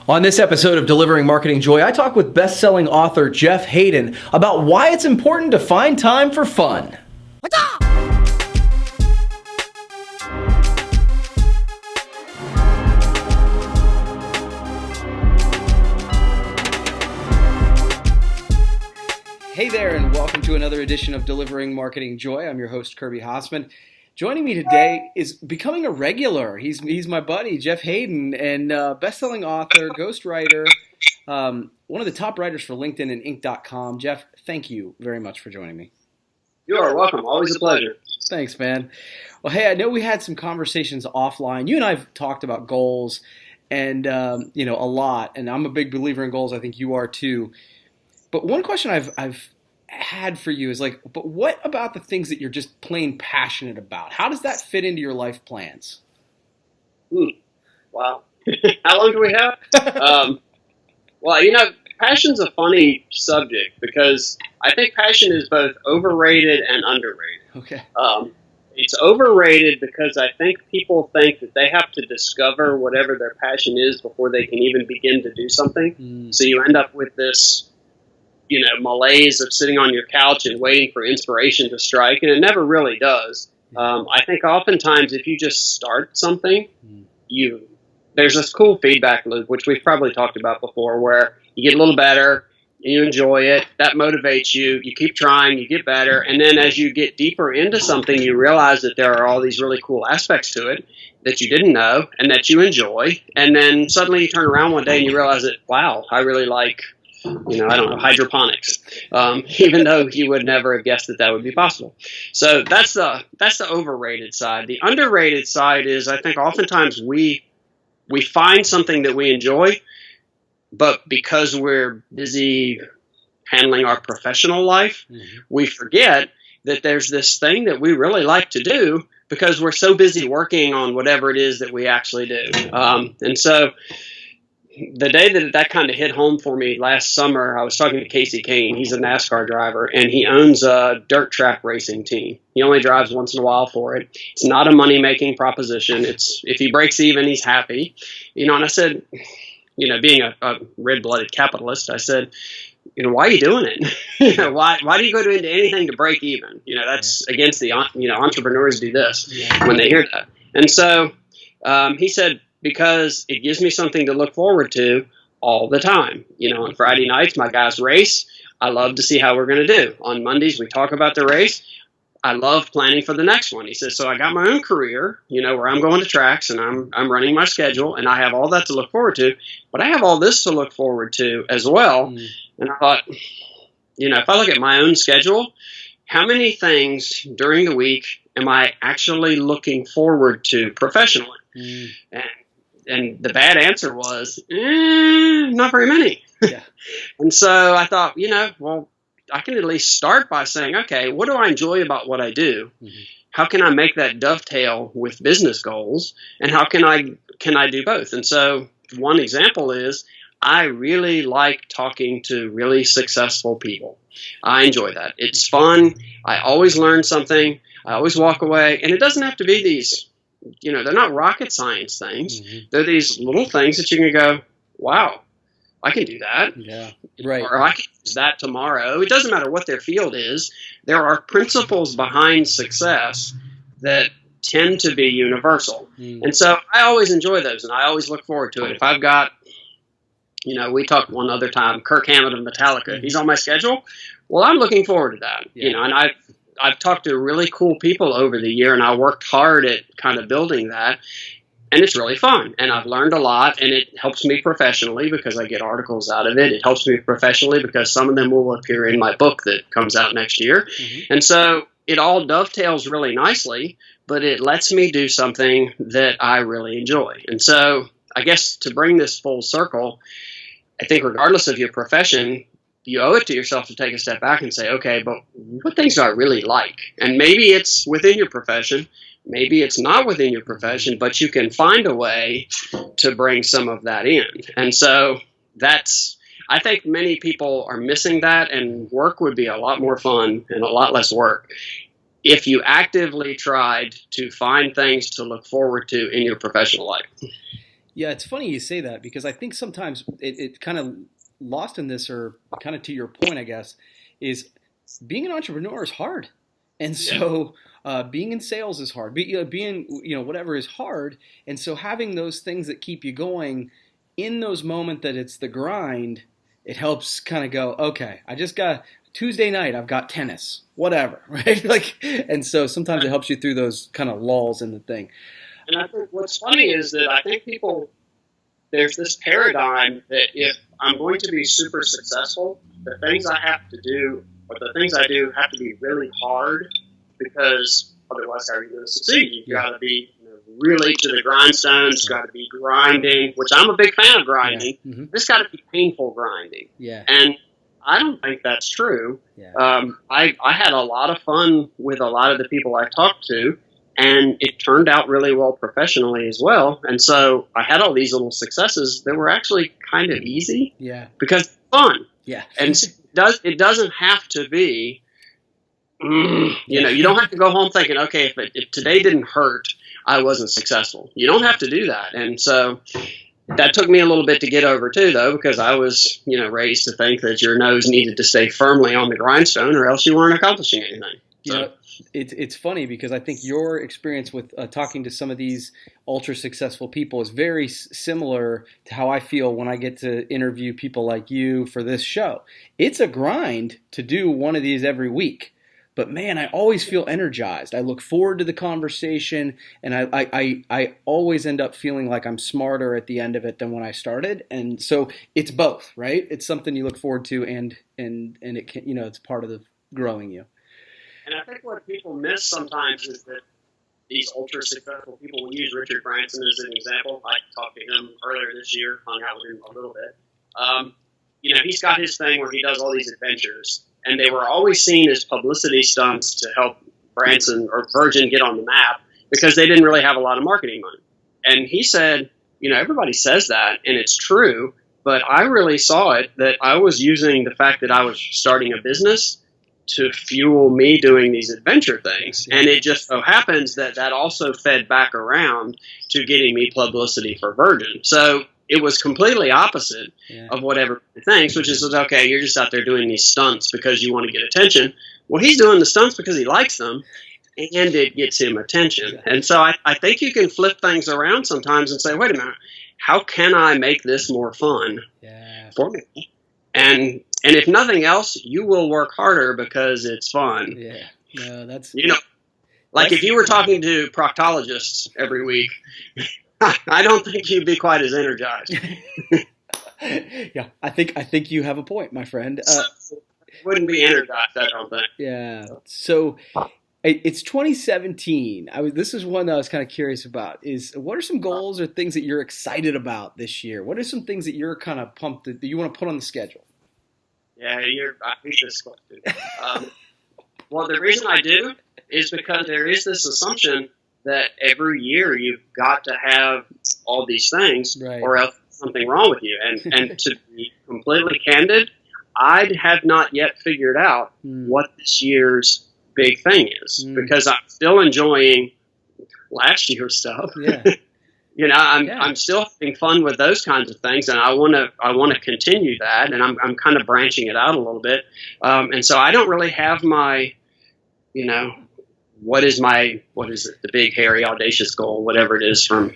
On this episode of Delivering Marketing Joy, I talk with best-selling author Jeff Haden about why it's important to find time for fun. Hey there, and welcome to another edition of Delivering Marketing Joy. I'm your host, Kirby Hasseman. Joining me today is becoming a regular. He's my buddy, Jeff Haden, and best-selling author, ghostwriter, one of the top writers for LinkedIn and Inc.com. Jeff, thank you very much for joining me. You are welcome. Always a pleasure. Thanks, man. Well, hey, I know we had some conversations offline. You and I have talked about goals and a lot, and I'm a big believer in goals. I think you are too. But one question I've had for you is but what about the things that you're just plain passionate about? How does that fit into your life plans? Wow. How long do we have? Passion's a funny subject because I think passion is both overrated and underrated. Okay. It's overrated because I think people think that they have to discover whatever their passion is before they can even begin to do something. So you end up with this malaise of sitting on your couch and waiting for inspiration to strike, and it never really does. I think oftentimes if you just start something, there's this cool feedback loop, which we've probably talked about before, where you get a little better, you enjoy it, that motivates you, you keep trying, you get better, and then as you get deeper into something, you realize that there are all these really cool aspects to it that you didn't know and that you enjoy, and then suddenly you turn around one day and you realize that, wow, I really like hydroponics, even though you would never have guessed that would be possible. So that's the overrated side. The underrated side is I think oftentimes we find something that we enjoy, but because we're busy handling our professional life, we forget that there's this thing that we really like to do because we're so busy working on whatever it is that we actually do. And so the day that kind of hit home for me last summer, I was talking to Casey Kane. He's a NASCAR driver, and he owns a dirt track racing team. He only drives once in a while for it. It's not a money-making proposition. It's if he breaks even, he's happy. And I said, being a red-blooded capitalist, I said, why are you doing it? Why do you go into anything to break even? That's against the, entrepreneurs do this when they hear that. And so he said, because it gives me something to look forward to all the time. On Friday nights, my guys race. I love to see how we're going to do. On Mondays, we talk about the race. I love planning for the next one. He says, so I got my own career, where I'm going to tracks and I'm running my schedule and I have all that to look forward to, but I have all this to look forward to as well. And I thought, if I look at my own schedule, how many things during the week am I actually looking forward to professionally? And the bad answer was, not very many. Yeah. And so I thought, I can at least start by saying, okay, what do I enjoy about what I do? How can I make that dovetail with business goals? And how can I do both? And so one example is I really like talking to really successful people. I enjoy that. It's fun. I always learn something. I always walk away. And it doesn't have to be these, they're not rocket science things. They're these little things that you can go, wow, I can do that. Yeah, right. Or I can use that tomorrow. It doesn't matter what their field is. There are principles behind success that tend to be universal. And so I always enjoy those, and I always look forward to it. If I've got, we talked one other time, Kirk Hammett of Metallica. He's on my schedule. Well, I'm looking forward to that. Yeah. And I've talked to really cool people over the year, and I worked hard at kind of building that. And it's really fun, and I've learned a lot, and it helps me professionally because I get articles out of it. It helps me professionally because some of them will appear in my book that comes out next year. And so it all dovetails really nicely, but it lets me do something that I really enjoy. And so I guess to bring this full circle, I think regardless of your profession, you owe it to yourself to take a step back and say, okay, but what things do I really like? And maybe it's within your profession. Maybe it's not within your profession, but you can find a way to bring some of that in. And so I think many people are missing that, and work would be a lot more fun and a lot less work if you actively tried to find things to look forward to in your professional life. Yeah, it's funny you say that because I think sometimes it kind of lost in this, or kind of to your point, I guess, is being an entrepreneur is hard. And Yeah. so being in sales is hard. Being, whatever is hard. And so having those things that keep you going in those moments that it's the grind, it helps kind of go, okay, I just got Tuesday night, I've got tennis, whatever, right? Like, and so sometimes it helps you through those kind of lulls in the thing. And I think what's funny is that I think people, there's this paradigm that if I'm going to be super successful, the things I have to do, or the things I do, have to be really hard, because otherwise how are you going to succeed? You've got to be really to the grindstone. It's got to be grinding, which I'm a big fan of grinding. Yeah. Mm-hmm. It's got to be painful grinding. Yeah. And I don't think that's true. Yeah. I had a lot of fun with a lot of the people I talked to, and it turned out really well professionally as well. And so I had all these little successes that were actually kind of easy. Yeah. Because it's fun. Yeah. And it doesn't have to be, you don't have to go home thinking, okay, if today didn't hurt, I wasn't successful. You don't have to do that. And so that took me a little bit to get over too, though, because I was, raised to think that your nose needed to stay firmly on the grindstone or else you weren't accomplishing anything. So. It's funny because I think your experience with talking to some of these ultra successful people is very similar to how I feel when I get to interview people like you for this show. It's a grind to do one of these every week. But man, I always feel energized. I look forward to the conversation, and I always end up feeling like I'm smarter at the end of it than when I started. And so it's both, right? It's something you look forward to, and it can, it's part of the growing you. And I think what people miss sometimes is that these ultra successful people, we use Richard Branson as an example. I talked to him earlier this year, hung out with him a little bit. He's got his thing where he does all these adventures, and they were always seen as publicity stunts to help Branson or Virgin get on the map because they didn't really have a lot of marketing money. And he said, everybody says that, and it's true, but I really saw it that I was using the fact that I was starting a business to fuel me doing these adventure things. And it just so happens that also fed back around to getting me publicity for Virgin. So it was completely opposite of what everybody thinks, which is, okay, you're just out there doing these stunts because you want to get attention. Well, he's doing the stunts because he likes them, and it gets him attention. And so I think you can flip things around sometimes and say, wait a minute, how can I make this more fun for me? And if nothing else, you will work harder because it's fun. Yeah. No, that's if you were talking to proctologists every week, I don't think you'd be quite as energized. Yeah, I think you have a point, my friend. Wouldn't be energized, I don't think. Yeah. So it's 2017. This is one that I was kind of curious about. Is what are some goals or things that you're excited about this year? What are some things that you're kind of pumped that you want to put on the schedule? Yeah, I hate this question. Well, the reason I do is because there is this assumption that every year you've got to have all these things, or else there's something wrong with you. And to be completely candid, I have not yet figured out what this year's big thing is, because I'm still enjoying last year's stuff. Yeah. I'm still having fun with those kinds of things, and I want to continue that, and I'm kind of branching it out a little bit. And so I don't really have my, what is it, the big, hairy, audacious goal, whatever it is from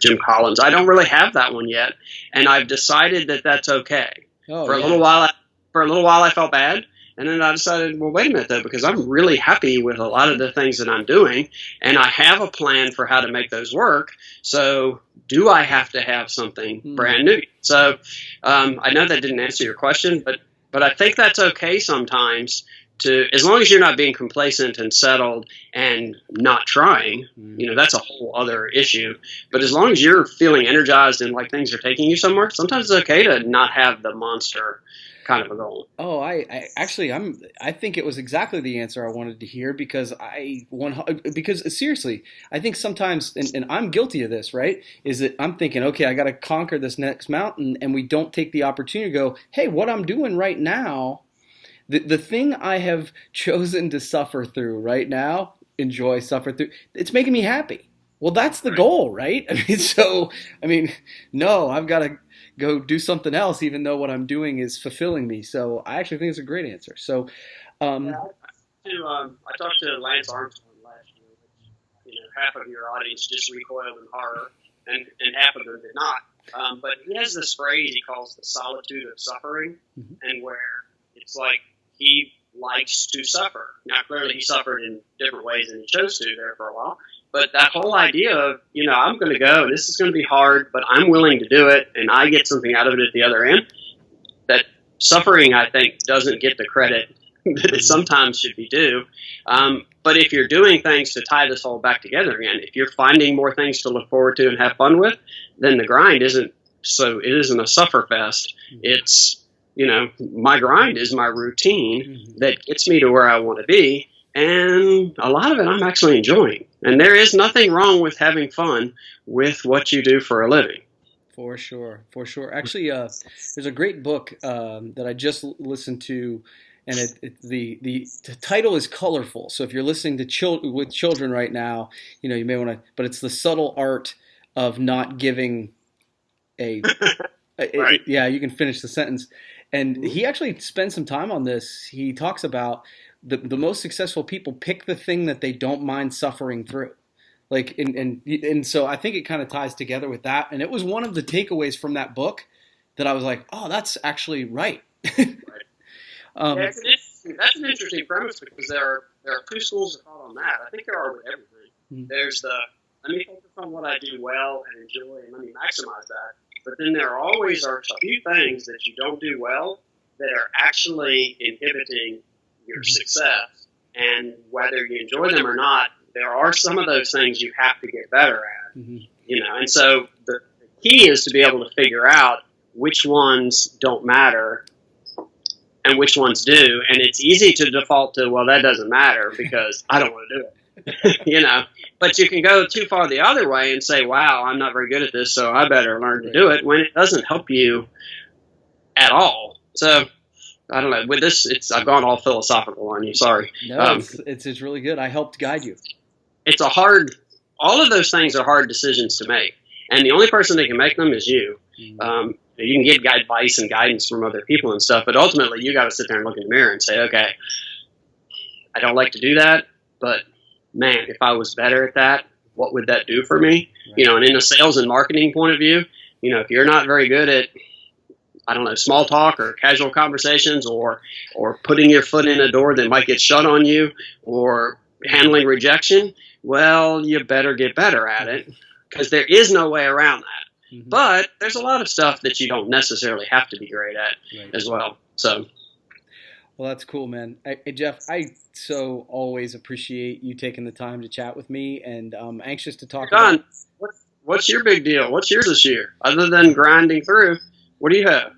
Jim Collins. I don't really have that one yet, and I've decided that that's okay. For a little while I felt bad. And then I decided, well, wait a minute, though, because I'm really happy with a lot of the things that I'm doing, and I have a plan for how to make those work. So do I have to have something brand new? So I know that didn't answer your question, but I think that's okay sometimes, as long as you're not being complacent and settled and not trying. That's a whole other issue. But as long as you're feeling energized and like things are taking you somewhere, sometimes it's okay to not have the monster kind of a goal. Oh, I think it was exactly the answer I wanted to hear, because seriously, I think sometimes, and I'm guilty of this, right, is that I'm thinking, okay, I got to conquer this next mountain, and we don't take the opportunity to go, hey, what I'm doing right now, the thing I have chosen to suffer through right now, suffer through, it's making me happy. Well, that's the goal, right? I mean, no, I've got to go do something else, even though what I'm doing is fulfilling me. So I actually think it's a great answer. So, Yeah, um, I talked to Lance Armstrong last year, which half of your audience just recoiled in horror, and half of them did not. But he has this phrase he calls the solitude of suffering, mhm, and where it's like he likes to suffer. Now, clearly, he suffered in different ways than he chose to there for a while. But that whole idea of, I'm going to go, and this is going to be hard, but I'm willing to do it, and I get something out of it at the other end. That suffering, I think, doesn't get the credit that it sometimes should be due. But if you're doing things to tie this all back together again, if you're finding more things to look forward to and have fun with, then the grind isn't a suffer fest. It's, my grind is my routine that gets me to where I want to be. And a lot of it I'm actually enjoying. And there is nothing wrong with having fun with what you do for a living. for sure, for sure. Actually, there's a great book that I just listened to, and the title is colorful. So if you're listening to with children right now, you may want to. But it's the subtle art of not giving a. Right. Yeah, you can finish the sentence. And he actually spends some time on this. He talks about the most successful people pick the thing that they don't mind suffering through. Like, and so I think it kind of ties together with that. And it was one of the takeaways from that book that I was like, oh, that's actually right. Right. That's an interesting premise, because there are two schools of thought on that. I think there are with everything. Mm-hmm. There's the, let me focus on what I do well and enjoy, and let me maximize that. But then there always are a few things that you don't do well that are actually inhibiting your success. And whether you enjoy them or not, there are some of those things you have to get better at. Mm-hmm. And so the key is to be able to figure out which ones don't matter and which ones do. And it's easy to default to, well, that doesn't matter because I don't want to do it. But you can go too far the other way and say, wow, I'm not very good at this, so I better learn to do it, when it doesn't help you at all. So I don't know. With this, I've gone all philosophical on you. Sorry. No, it's really good. I helped guide you. It's all of those things are hard decisions to make. And the only person that can make them is you. Mm-hmm. You can get advice and guidance from other people and stuff, but ultimately you got to sit there and look in the mirror and say, okay, I don't like to do that, but man, if I was better at that, what would that do for me? Right. And in a sales and marketing point of view, if you're not very good at, I don't know, small talk or casual conversations, or putting your foot in a door that might get shut on you, or handling rejection, well, you better get better at it, because there is no way around that. Mm-hmm. But there's a lot of stuff that you don't necessarily have to be great at as well. So. Well, that's cool, man. Hey, Jeff, I so always appreciate you taking the time to chat with me, and I'm anxious to talk about. What's your big deal? What's yours this year? Other than grinding through, what do you have?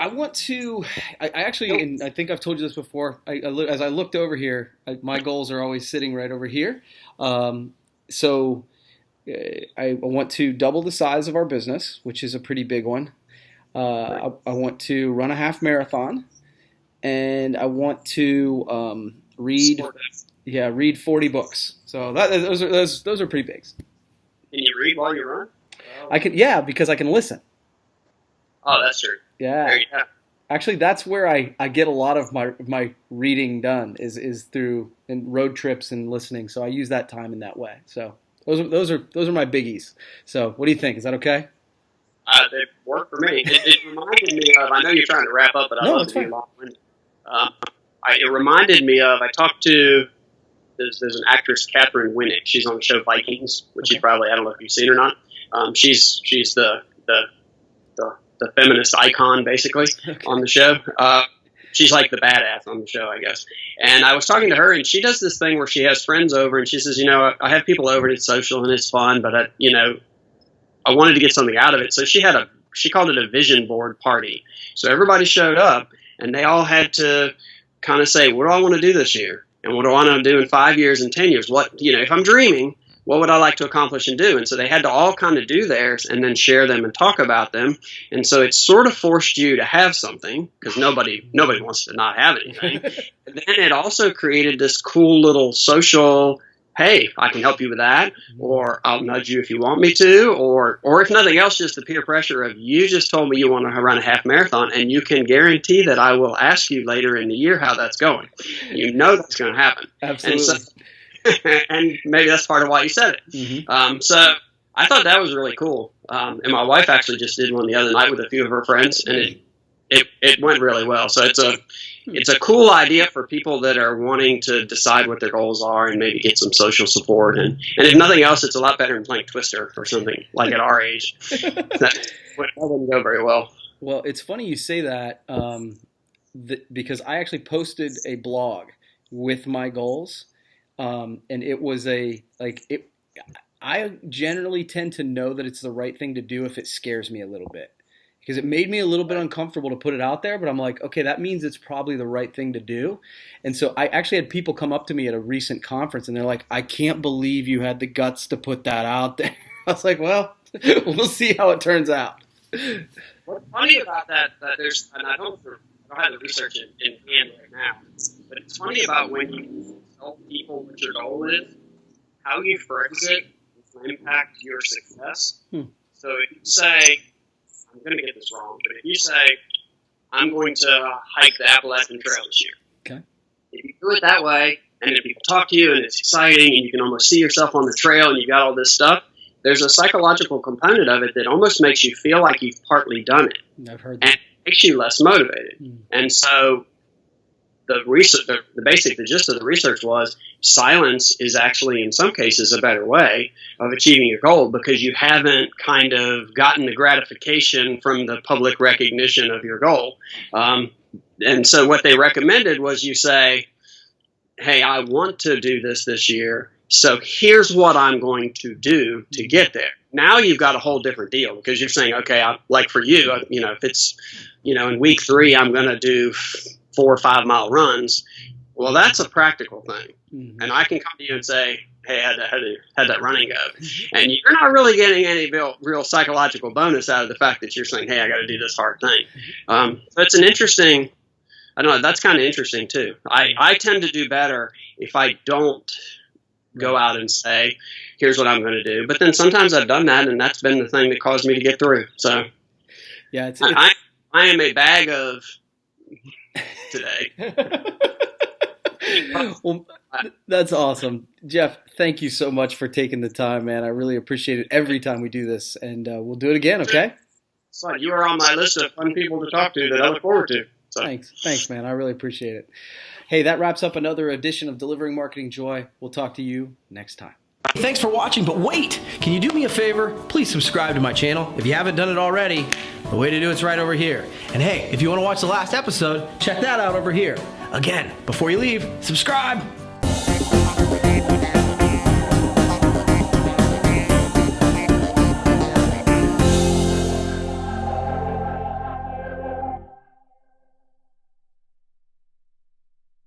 I want to. I actually, and I think I've told you this before. As I looked over here, my goals are always sitting right over here. So I want to double the size of our business, which is a pretty big one. I want to run a half marathon. And I want to read 40 books. So those are pretty big. Can you read while you run? I can, because I can listen. Oh, that's true. Yeah. There you go. Actually, that's where I get a lot of my reading done is through road trips and listening. So I use that time in that way. So those are my biggies. So what do you think? Is that okay? They work for me. It reminded me of. I know you're trying to wrap up, but I love to be long-winded. It reminded me of. I talked to. There's an actress, Catherine Winnick. She's on the show Vikings, which you probably, I don't know if you've seen or not. She's the feminist icon basically on the show. She's like the badass on the show, I guess. And I was talking to her, and she does this thing where she has friends over, and she says, I have people over, and it's social and it's fun, but I wanted to get something out of it. So she called it a vision board party. So everybody showed up, and they all had to kind of say, what do I want to do this year? And what do I want to do in 5 years and 10 years? What, if I'm dreaming, what would I like to accomplish and do? And so they had to all kind of do theirs and then share them and talk about them. And so it sort of forced you to have something, because nobody wants to not have anything. And then it also created this cool little social hey, I can help you with that, or I'll nudge you if you want me to, or if nothing else, just the peer pressure of you just told me you want to run a half marathon, and you can guarantee that I will ask you later in the year how that's going. You know that's going to happen. Absolutely. And maybe that's part of why you said it. Mm-hmm. So I thought that was really cool. And my wife actually just did one the other night with a few of her friends, and it went really well. So it's a cool idea for people that are wanting to decide what their goals are and maybe get some social support. And if nothing else, it's a lot better than playing Twister or something like at our age. That wouldn't go very well. Well, it's funny you say that, because I actually posted a blog with my goals, and it was I generally tend to know that it's the right thing to do if it scares me a little bit. Because it made me a little bit uncomfortable to put it out there, but I'm like, okay, that means it's probably the right thing to do. And so I actually had people come up to me at a recent conference, and they're like, I can't believe you had the guts to put that out there. I was like, well, we'll see how it turns out. What's funny about that there's, and I don't have the research in hand right now, but it's funny about when you tell people what your goal is, how you phrase it will impact your success. So if you say, I'm going to get this wrong, but if you say, I'm going to hike the Appalachian Trail this year. Okay. If you do it that way, and if people talk to you, and it's exciting, and you can almost see yourself on the trail, and you got all this stuff, there's a psychological component of it that almost makes you feel like you've partly done it. I've heard that. And it makes you less motivated. And so the gist of the research was silence is actually in some cases a better way of achieving your goal, because you haven't kind of gotten the gratification from the public recognition of your goal. And so what they recommended was you say, hey, I want to do this year, so here's what I'm going to do to get there. Now you've got a whole different deal, because you're saying, okay, like for you, if it's, in week 3, I'm going to do 4 or 5 mile runs. Well, that's a practical thing. Mm-hmm. And I can come to you and say, hey, how'd that running go? And you're not really getting any real psychological bonus out of the fact that you're saying, hey, I got to do this hard thing. So it's an interesting, I don't know, that's kind of interesting too. I tend to do better if I don't go out and say, here's what I'm going to do. But then sometimes I've done that, and that's been the thing that caused me to get through. So yeah, I am a bag of today. Well, that's awesome. Jeff, thank you so much for taking the time, man. I really appreciate it every time we do this, and we'll do it again, okay? So you are on my list of fun people to talk to that I look forward to. So. Thanks, man. I really appreciate it. Hey, that wraps up another edition of Delivering Marketing Joy. We'll talk to you next time. Thanks for watching, but wait, can you do me a favor? Please subscribe to my channel if you haven't done it already. The way to do it's right over here. And hey, if you want to watch the last episode, check that out over here. Again, before you leave, subscribe.